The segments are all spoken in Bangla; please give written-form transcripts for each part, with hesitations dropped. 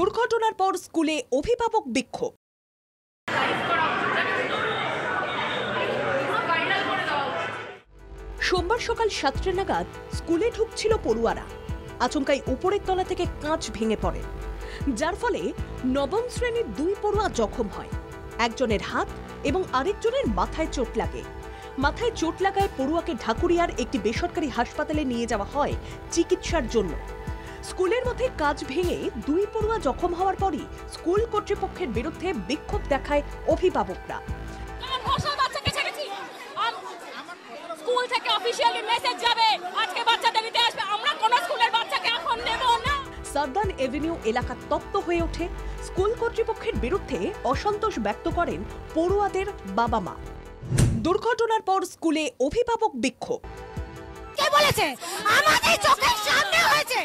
দুর্ঘটনার পর স্কুলে অভিভাবক বিক্ষোভ। সোমবার সকাল 7টা নাগাদ স্কুলে ঢুকছিল পড়ুয়ারা। আচমকাই উপরের তলা থেকে কাঁচ ভেঙে পড়ে, যার ফলে নবম শ্রেণীর 2 পড়ুয়া জখম হয়। একজনের হাত এবং আরেকজনের মাথায় চোট লাগে। মাথায় চোট লাগায় পড়ুয়াকে ঢাকুরিয়ার একটি বেসরকারি হাসপাতালে নিয়ে যাওয়া হয় চিকিৎসার জন্য। স্কুলের মধ্যে কাঁচ ভেঙে 2 পড়ুয়া জখম হওয়ার পরই স্কুল কর্তৃপক্ষের বিরুদ্ধে বিক্ষোভ দেখায় অভিভাবকরা। স্কুল থেকে অফিশিয়ালি মেসেজ যাবে, আজকে বাচ্চাদের নিতে আসবে, আমরা কোন স্কুলের বাচ্চাকে এখন নেব না। সার্দান এভিনিউ এলাকা তপ্ত হয়ে ওঠে। স্কুল কর্তৃপক্ষের বিরুদ্ধে অসন্তোষ ব্যক্ত করেন পড়ুয়াদের বাবা মা। দুর্ঘটনার পর স্কুলে অভিভাবক বিক্ষোভ। কে বলেছে? আমাদের চোখের সামনে হয়েছে,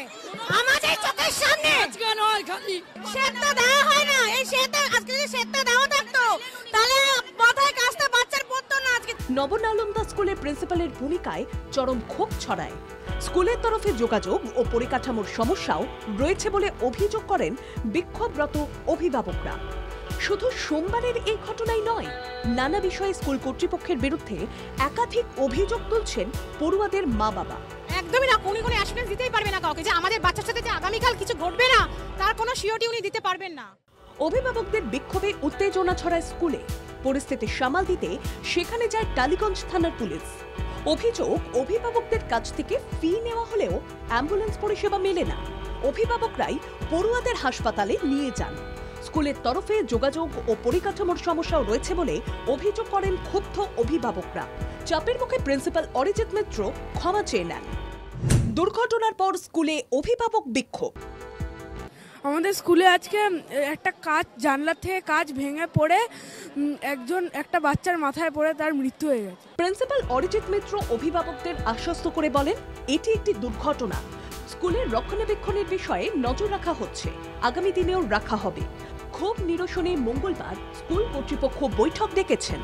আমাদের চোখের সামনে। আজকে নয়, খালি সেটা দেওয়া হয় না। এই সেটা আজকে যদি সেটা দেওয়া থাকতো তাহলে মাথায় কাজটা বাচ্চার পড়তো না। আজকে নবনালন্দা স্কুলের প্রিন্সিপালের ভূমিকায় চরম ক্ষোভ ছড়ায়। স্কুলের তরফে যোগাযোগ ও পরিকাঠামোর সমস্যাও রয়েছে বলে অভিযোগ করেন বিক্ষোভরত অভিভাবকরা। শুধু সোমবারের এই ঘটনাই নয়, নানা বিষয়ে স্কুল কর্তৃপক্ষের বিরুদ্ধে একাধিক অভিযোগ তুলছেন পড়ুয়াদের মা বাবা। একদমই না, কোনি অ্যাসুরেন্স দিতেই পারবে না কাউকে যে আমাদের বাচ্চার সাথে যে আগামীকাল কিছু ঘটবে না, তার কোনো সিওরিটি উনি দিতে পারবেন না। অভিভাবকদের বিক্ষোভে উত্তেজনা ছড়ায় স্কুলে। পরিস্থিতি সামাল দিতে সেখানে যায় টালিগঞ্জ থানার পুলিশ। অভিযোগ, অভিভাবকদের কাছ থেকে ফি নেওয়া হলেও অ্যাম্বুলেন্স পরিষেবা মেলে না। অভিভাবকরাই পড়ুয়াদের হাসপাতালে নিয়ে যান। স্কুলের তরফে যোগাযোগ ও পরিকাঠামোর সমস্যাও রয়েছে বলে অভিযোগ করেন ক্ষুব্ধ অভিভাবকরা। চাপের মুখে প্রিন্সিপাল অরিজিৎ মিত্র ক্ষমা চেয়ে নেন। দুর্ঘটনার পর স্কুলে অভিভাবক বিক্ষোভ। আমাদের স্কুলে আজকে একটা কাঁচ, জানলা থেকে কাঁচ ভেঙে পড়ে একটা বাচ্চার মাথায় পড়ে তার মৃত্যু হয়ে গেছে। প্রিন্সিপাল অরিজিৎ মিত্র অভিভাবকদের আশ্বস্ত করে বলেন, এটি একটি দুর্ঘটনা। স্কুলের রক্ষণাবেক্ষণের বিষয়ে নজর রাখা হচ্ছে, আগামী দিনেও রাখা হবে। ক্ষোভ নিরসনে মঙ্গলবার স্কুল কর্তৃপক্ষ বৈঠক ডেকেছেন।